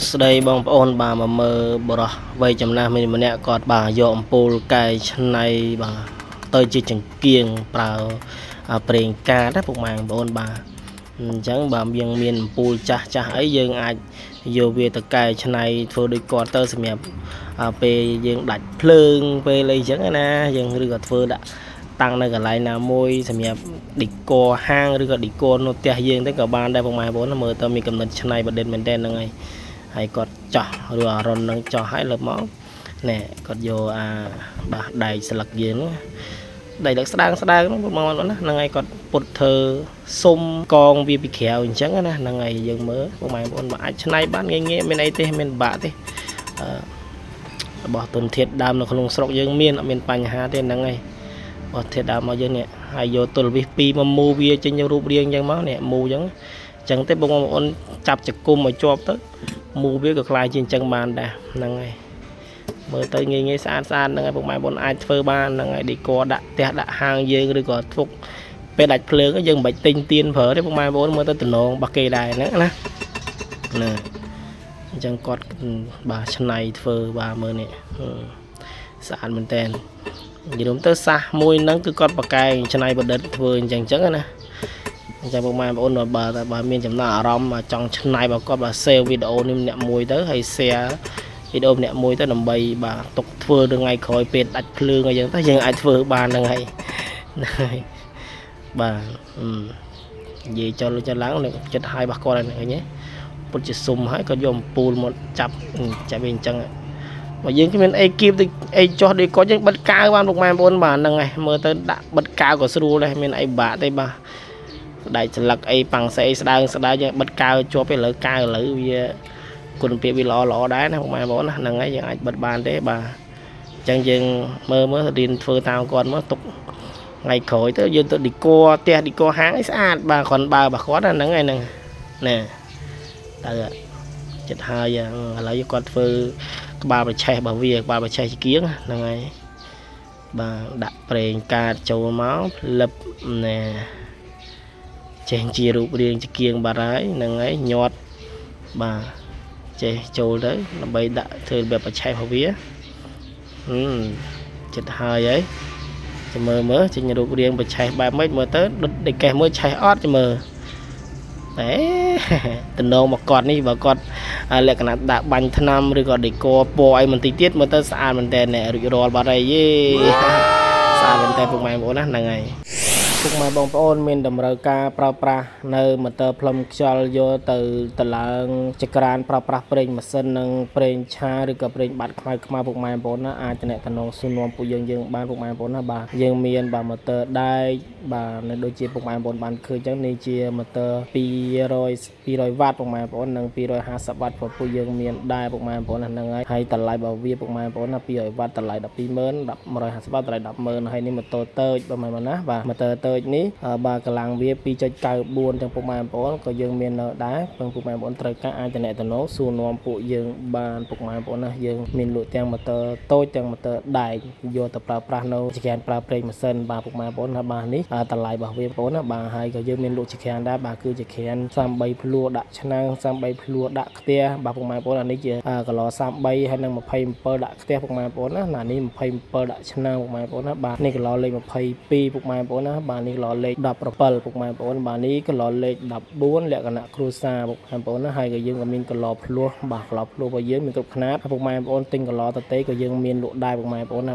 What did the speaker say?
ស្ដីបងប្អូនបាទមកមើលបរោះវ័យចំណាស់ម្នាក់គាត់បាទយកអំពូលកែច្នៃបាទទៅជាចង្គៀងប្រើប្រេងកាតណាពុកម៉ែបងប្អូនបាទអញ្ចឹងបាទយើងមានអំពូលចាស់អីយើងអាចយកវាទៅកែច្នៃធ្វើដូចគាត់ទៅសម្រាប់ពេលយើងដាច់ភ្លើងពេលអីចឹងណាយើងឬក៏ធ្វើដាក់តាំងនៅកន្លែងណាមួយសម្រាប់ឌីក័រហាងឬក៏ឌីក័រនៅផ្ទះយើងទៅក៏បានដែរពុកម៉ែបងប្អូនមើលទៅមានកំណត់ច្នៃបដិនមែនតើហ្នឹងហើយគាត់ចោះឬអរុននឹងចោះឲ្យលើមកណែគាត់យកបាទដែកស្លឹកយើងដែកស្ដើងហ្នឹងបងប្អូនណាហ្នឹងហើយគាត់ពុតធ្វើសុំកងវាពីក្រៅអញ្ចឹងណាហ្នឹងហើយយើងមើលបងប្អូនអាចច្នៃបានងាយមានអីទេមានបាក់ទេរបស់ទុនធាតុដើមនៅក្នុងស្រុកយើងមានអត់មានបញ្ហាទេហ្នឹងហើយរបស់ធាតុដើមមកយើងនេះហើយយកទល់វិស2មកមូវាចេញរូបរាងអញ្ចឹងមកនេះមូអញ្ចឹងទេបងប្អូនចាប់ចគុំឲ្យជាប់ទៅមូវាក៏ខ្លាយជាអញ្ចឹងបានដែរហ្នឹងហើយមើលទៅងាយស្អាតហ្នឹងហើយពុកម៉ែបងអាចធ្វើបានហ្នឹងហើយឌីក័រដាក់ផ្ទះដាក់ហាងយើងឬក៏ធ្វើពេលដាច់ភ្លើងយើងមិនបាច់ទិញទៀនប្រើទេពុកម៉ែបងមើលទៅតំណងរបស់គេដែរហ្នឹងណាអញ្ចឹងគាត់បាទឆ្នៃធ្វើបាទមើលនេះស្អាតមែនតើនិយាយទៅសាសមួយហ្នឹងគឺគាត់បកកែច្នៃប្រឌិតធ្វើអញ្ចឹងណាអញ្ចឹងពុកម៉ែបងប្អូនបើមានចំណាប់អារម្មណ៍ចង់ច្នៃបើគាត់បាទ save វីដេអូនេះម្នាក់មួយទៅហើយ share វីដេអូម្នាក់មួយទៅដើម្បីបាទទុកធ្វើនៅថ្ងៃក្រោយពេលដាច់ភ្លើងអីចឹងទៅយើងអាចធ្វើបានហ្នឹងហើយបាទនិយាយចូលឡើងចិត្តឲ្យរបស់គាត់ហ្នឹងឃើញទេពុតជាសុំហើយគាត់យកអំពូលមកចាប់វាអញ្ចឹងបើយើងគ្មានអីគៀបអីចោះដូចគាត់យើងបិទកាវបានពុកម៉ែបងប្អូនបាទហ្នឹងហើយមើលទៅដាក់បិទកាវក៏ស្រួលដែរមានអីបាក់ទេបាទដែកស្លឹកអីប៉ាំងស្អីស្ដើងយើងបិទកាវជាប់ទៅលើកាវឥឡូវវាគុណភាពវាល្អដែរណាពុកម៉ែបងប្អូនណាហ្នឹងហើយយើងអាចបិទបានទេបាទអញ្ចឹងយើងមើលរៀនធ្វើតាមគាត់មកទុកថ្ងៃក្រោយទៅយើងទៅឌីក័រផ្ទះឌីក័រហាងឲ្យស្អាតបាទគ្រាន់បើរបស់គាត់ហ្នឹងហើយហ្នឹងណាទៅចិត្តហើយឥឡូវគាត់ធ្វើក្បាលប្រឆេះរបស់វាក្បាលប្រឆេះជាគៀងហ្នឹងហើយបាទដាក់ប្រេងកាតចូលមកផ្លឹបណែចេញជារូបរាងជាគៀងបាត់ហើយហ្នឹងហើយញាត់បាទចេះចូលទៅដើម្បីដាក់ធ្វើបែបប្រឆេះរបស់វាចិត្តហើយចាំមើលចេញរូបរាងប្រឆេះបែបម៉េចមើលទៅដុតដេកកេះមួយឆេះអត់ចាំមើលតំណងមកគាត់នេះបើគាត់លក្ខណៈដាក់បាញ់ថ្នាំឬក៏ដេក័រពណ៌អីបន្តិចទៀតមើលទៅស្អាតមែនតើរួចរាល់បាត់ហើយយេស្អាតមែនតើពុកម៉ែបងប្អូនណាហ្នឹងហើយពុកម៉ែបងប្អូនមានតម្រូវការប្រើប្រាស់នៅម៉ូទ័រផ្លុំខ្យល់យកទៅឡើងចក្រានប្រើប្រាស់ប្រេងម៉ាស៊ីននិងប្រេងឆាឬក៏ប្រេងបាត់ខ្មៅពុកម៉ែបងប្អូនណាអាចតំណងសួរនាំពួកយើងបានពុកម៉ែបងប្អូនណាបាទយើងមានបាទម៉ូទ័រដែកបាទនៅដូចជាពុកម៉ែបងប្អូនបានឃើញអញ្ចឹងនេះជាម៉ូទ័រ200 វ៉ាត់ពុកម៉ែបងប្អូននិង250 វ៉ាត់ព្រោះពួកយើងមានដែរពុកម៉ែបងប្អូនណាហ្នឹងហើយតម្លៃរបស់វាពុកម៉ែបងប្អូនណា200 វ៉ាត់តម្លៃ120,000 150 វ៉ាត់តម្លៃ10,000ហើយនេះម៉ូទ័រតូចបងប្អូនណាបាទម៉ូទ័រតូចនេះបាទកម្លាំងវា 2.94 ចឹងពុកម៉ែបងប្អូនក៏យើងមាននៅដែរពុកម៉ែបងប្អូនត្រូវការអាចតំណងសួរនាំពួកយើងបានពុកម៉ែបងប្អូនណាយើងមានលក់ទាំងម៉ូទ័រតូចទាំងម៉ូទ័រដែកយកទៅប្រើប្រាស់នៅចក្រានប្រើប្រេងម៉ាស៊ីនបាទពុកម៉ែបងប្អូនណាបាទនេះតម្លៃរបស់វាបងប្អូនណាបាទហើយក៏យើងមានលក់ចក្រានដែរបាទគឺចក្រាន33ភ្លួដាក់ឆ្នាំង33ភ្លួដាក់ខ្ទះបាទពុកម៉ែបងប្អូនអានេះជាគីឡូ33ហើយនិង27ដាក់ខ្ទះពុកម៉ែបងប្អូនណានេះ27ដាក់ឆ្នាំងពុកម៉ែបងប្អូនណាបាទនេះគីឡូលេខ22ពុកម៉ែបងប្អូនណាបាទនេះគីឡូលេខ17ពុកម៉ែបងប្អូនបាទនេះគីឡូលេខ14លក្ខណៈគ្រួសារពុកម៉ែបងប្អូនណាហើយក៏យើងក៏មានគីឡូភ្លោះបាទគីឡូភ្លោះរបស់យើងមានគ្រប់ຂະຫນាតពុកម៉ែបងប្អូនទិញគីឡូតទេក៏យើងមានលក់ដែរពុកម៉ែបងប្អូនណា